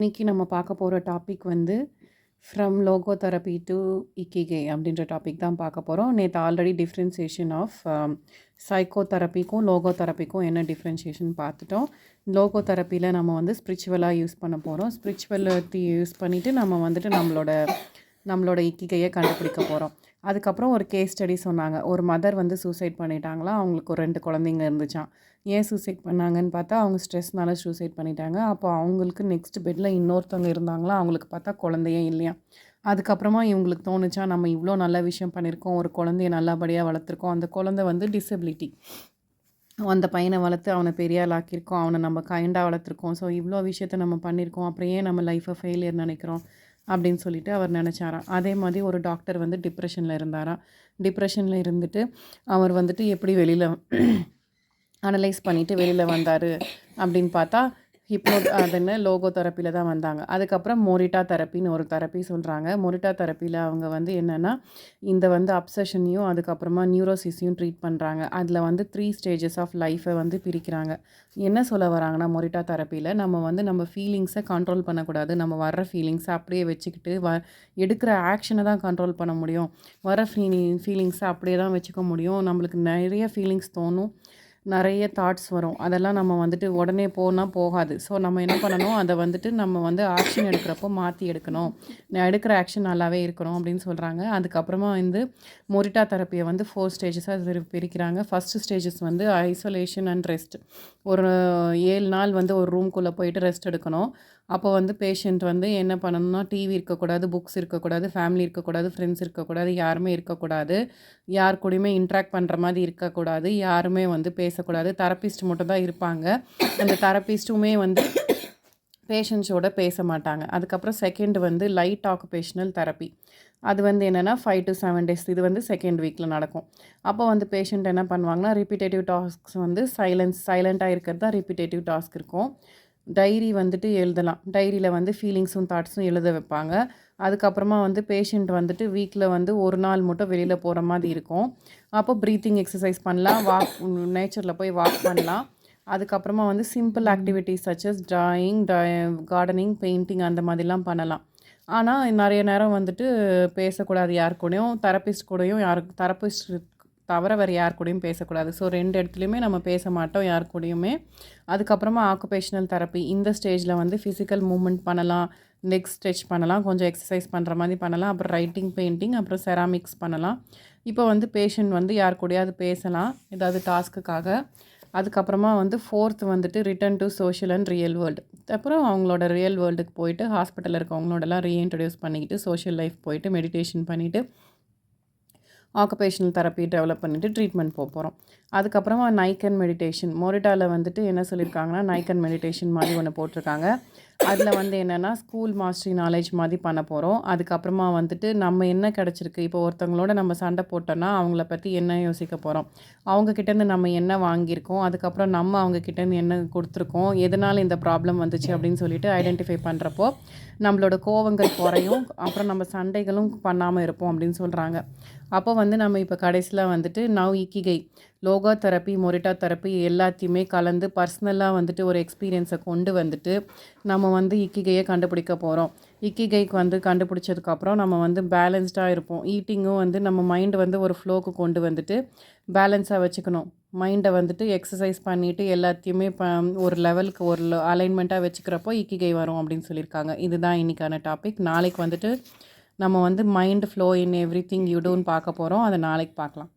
இன்னைக்கு நம்ம பார்க்க போகிற டாபிக் வந்து from logo therapy to ikigai அப்படின்ற டாபிக் தான் பார்க்க போகிறோம். நேற்று ஆல்ரெடி டிஃப்ரென்சியேஷன் ஆஃப் சைக்கோ தெரப்பிக்கும் லோகோ தெரப்பிக்கும் என்ன டிஃப்ரென்சியேஷன் பார்த்துட்டோம். லோகோ தெரப்பியில் நம்ம வந்து ஸ்பிரிச்சுவலாக யூஸ் பண்ண போகிறோம். ஸ்பிரிச்சுவலிட்டி யூஸ் பண்ணிவிட்டு நம்ம வந்துட்டு நம்மளோட இக்கிகையை கண்டுபிடிக்க போகிறோம். அதுக்கப்புறம் ஒரு கேஸ் ஸ்டடி சொன்னாங்க. ஒரு மதர் வந்து சூசைட் பண்ணிட்டாங்களா, அவங்களுக்கு ஒரு 2 குழந்தைங்க இருந்துச்சான். ஏன் சூசைட் பண்ணாங்கன்னு பார்த்தா அவங்க ஸ்ட்ரெஸ்னால சூசைட் பண்ணிட்டாங்க. அப்போ அவங்களுக்கு நெக்ஸ்ட் பெட்டில் இன்னொருத்தவங்க இருந்தாங்களா, அவங்களுக்கு பார்த்தா குழந்தையே இல்லையா. அதுக்கப்புறமா இவங்களுக்கு தோணுச்சா, நம்ம இவ்வளோ நல்ல விஷயம் பண்ணியிருக்கோம், ஒரு குழந்தைய நல்லபடியாக வளர்த்துருக்கோம், அந்த குழந்தை வந்து டிசபிலிட்டி, அந்த பையனை வளர்த்து அவனை பெரிய ஆள் ஆக்கியிருக்கோம், அவனை நம்ம கைண்டாக வளர்த்துருக்கோம், ஸோ இவ்வளோ விஷயத்த நம்ம பண்ணியிருக்கோம், அப்புறம் ஏன் நம்ம லைஃப்பை ஃபெயிலியர் நினைக்கிறோம் அப்படின்னு சொல்லிட்டு அவர் நினச்சாராம். அதே மாதிரி ஒரு டாக்டர் வந்து டிப்ரெஷனில் இருந்தாராம். டிப்ரெஷனில் இருந்துட்டு அவர் வந்துட்டு எப்படி வெளியில் அனலைஸ் பண்ணிவிட்டு வெளியில் வந்தார் அப்படின்னு பார்த்தா அது என்ன லோகோ தெரப்பியில் தான் வந்தாங்க. அதுக்கப்புறம் மொரிட்டா தெரப்பின்னு ஒரு தெரப்பி சொல்கிறாங்க. மொரிட்டா தெரப்பியில் அவங்க வந்து என்னென்னா இந்த வந்து அப்சஷனையும் அதுக்கப்புறமா நியூரோசிஸையும் ட்ரீட் பண்ணுறாங்க. அதில் வந்து 3 ஸ்டேஜஸ் ஆஃப் லைஃப்பை வந்து பிரிக்கிறாங்க. என்ன சொல்ல வராங்கன்னா மொரிட்டா தெரப்பியில் நம்ம ஃபீலிங்ஸை கண்ட்ரோல் பண்ணக்கூடாது. நம்ம வர்ற ஃபீலிங்ஸை அப்படியே வச்சுக்கிட்டு எடுக்கிற ஆக்ஷனை தான் கண்ட்ரோல் பண்ண முடியும். வர ஃபீலிங்ஸை அப்படியே தான் வச்சுக்க முடியும். நம்மளுக்கு நிறைய ஃபீலிங்ஸ் தோணும், நிறைய தாட்ஸ் வரும். அதெல்லாம் நம்ம வந்துட்டு உடனே போகாது. ஸோ நம்ம என்ன பண்ணணும், அதை வந்துட்டு நம்ம வந்து ஆக்ஷன் எடுக்கிறப்போ மாற்றி எடுக்கணும். நான் எடுக்கிற ஆக்ஷன் நல்லாவே இருக்கணும் அப்படின்னு சொல்கிறாங்க. அதுக்கப்புறமா வந்து மொரிட்டா தெரப்பியை வந்து 4 ஸ்டேஜஸாக பிரிக்கிறாங்க. ஃபஸ்ட்டு ஸ்டேஜஸ் வந்து ஐசோலேஷன் அண்ட் ரெஸ்ட். ஒரு 7 நாள் வந்து ஒரு ரூம்குள்ளே போயிட்டு ரெஸ்ட் எடுக்கணும். அப்போ வந்து பேஷண்ட் வந்து என்ன பண்ணணும்னா, டிவி இருக்கக்கூடாது, புக்ஸ் இருக்கக்கூடாது, ஃபேமிலி இருக்கக்கூடாது, ஃப்ரெண்ட்ஸ் இருக்கக்கூடாது, யாருமே இருக்கக்கூடாது, யார் கூடயுமே இன்ட்ராக்ட் பண்ணுற மாதிரி இருக்கக்கூடாது, யாருமே வந்து பேசக்கூடாது, தெரப்பிஸ்ட் மட்டும் தான் இருப்பாங்க. அந்த தெரப்பிஸ்ட்டுமே வந்து பேஷண்ட்ஸோட பேச மாட்டாங்க. அதுக்கப்புறம் செகண்ட் வந்து லைட் ஆக்குபேஷனல் தெரப்பி. அது வந்து என்னென்னா 5 to 7 days, இது வந்து செகண்ட் வீக்கில் நடக்கும். அப்போ வந்து பேஷண்ட் என்ன பண்ணுவாங்கன்னா, ரிப்பீட்டேட்டிவ் டாஸ்க்ஸ் வந்து சைலண்ட்டாக இருக்கிறது தான் ரிப்பீட்டேட்டிவ் டாஸ்க் இருக்கும். டைரி வந்துட்டு எழுதலாம். டைரியில் வந்து ஃபீலிங்ஸும் தாட்ஸும் எழுத வைப்பாங்க. அதுக்கப்புறமா வந்து பேஷண்ட் வந்துட்டு வீக்கில் வந்து ஒரு நாள் மட்டும் வெளியில் போகிற மாதிரி இருக்கும். அப்போ ப்ரீத்திங் எக்ஸசைஸ் பண்ணலாம், நேச்சரில் போய் வாக் பண்ணலாம். அதுக்கப்புறமா வந்து simple activities such as drawing, gardening, painting அந்த மாதிரிலாம் பண்ணலாம். ஆனால் நிறைய நேரம் வந்துட்டு பேசக்கூடாது யார் கூடயும், தெரப்பிஸ்ட் கூடயும், தெரப்பிஸ்ட் தவிர வேறு யார் கூடயும் பேசக்கூடாது. ஸோ 2 இடத்துலையுமே நம்ம பேச மாட்டோம் யார் கூடயுமே. அதுக்கப்புறமா ஆக்குபேஷனல் தெரப்பி. இந்த ஸ்டேஜில் வந்து ஃபிசிக்கல் மூமெண்ட் பண்ணலாம், லெக் ஸ்ட்ரெச் பண்ணலாம், கொஞ்சம் எக்ஸசைஸ் பண்ணுற மாதிரி பண்ணலாம், அப்புறம் ரைட்டிங், பெயிண்டிங், அப்புறம் செராமிக்ஸ் பண்ணலாம். இப்போ வந்து பேஷண்ட் வந்து யார் கூடயாவது பேசலாம் ஏதாவது டாஸ்க்குக்காக. அதுக்கப்புறமா வந்து 4th வந்துட்டு return to social and real world. அப்புறம் அவங்களோட ரியல் வேர்ல்டுக்கு போயிட்டு ஹாஸ்பிட்டலில் இருக்கவங்களோடலாம் ரீஇன்ட்ரடியூஸ் பண்ணிக்கிட்டு சோஷியல் லைஃப் போயிட்டு மெடிடேஷன் பண்ணிவிட்டு ஆக்குபேஷனல் தெரப்பி டெவலப் பண்ணிவிட்டு ட்ரீட்மெண்ட் போகிறோம். அதுக்கப்புறமா நைக்கன் மெடிடேஷன். மொரிட்டாவில் வந்துட்டு என்ன சொல்லியிருக்காங்கன்னா, நைக்கன் மெடிடேஷன் மாதிரி ஒன்று போட்டிருக்காங்க. அதில் வந்து என்னென்னா ஸ்கூல் மாஸ்டரி நாலேஜ் மாதிரி பண்ண போகிறோம். அதுக்கப்புறமா வந்துட்டு நம்ம என்ன கிடச்சிருக்கு, இப்போ ஒருத்தவங்களோட நம்ம சண்டை போட்டோன்னா அவங்கள பற்றி என்ன யோசிக்க போகிறோம், அவங்கக்கிட்டேருந்து நம்ம என்ன வாங்கியிருக்கோம், அதுக்கப்புறம் நம்ம அவங்கக்கிட்டேருந்து என்ன கொடுத்துருக்கோம், எதனால் இந்த ப்ராப்ளம் வந்துச்சு அப்படின்னு சொல்லிட்டு ஐடென்டிஃபை பண்ணுறப்போ நம்மளோட கோவங்கள் குறையும், அப்புறம் நம்ம சண்டைகளும் பண்ணாமல் இருப்போம் அப்படின்னு சொல்கிறாங்க. அப்போ வந்து நம்ம இப்போ கடைசியில் வந்துட்டு now ikigai, logo therapy, Morita therapy எல்லாத்தையுமே கலந்து பர்சனலாக வந்துட்டு ஒரு எக்ஸ்பீரியன்ஸை கொண்டு வந்துட்டு நம்ம வந்து இக்கிகையை கண்டுபிடிக்க போகிறோம். இக்கிகைக்கு வந்து கண்டுபிடிச்சதுக்கப்புறம் நம்ம வந்து பேலன்ஸ்டாக இருப்போம். ஈட்டிங்கும் வந்து நம்ம மைண்டு வந்து ஒரு ஃப்ளோக்கு கொண்டு வந்துட்டு பேலன்ஸாக வச்சுக்கணும். மைண்டை வந்துட்டு எக்ஸசைஸ் பண்ணிவிட்டு எல்லாத்தையுமே ஒரு லெவலுக்கு ஒரு அலைன்மெண்ட்டாக வச்சுக்கிறப்போ இக்கிகை வரும் அப்படின்னு சொல்லியிருக்காங்க. இதுதான் இன்றைக்கான டாபிக். நாளைக்கு வந்துட்டு நம்ம வந்து mind flow in everything you டூன்னு பார்க்க போகிறோம். அதை நாளைக்கு பார்க்கலாம்.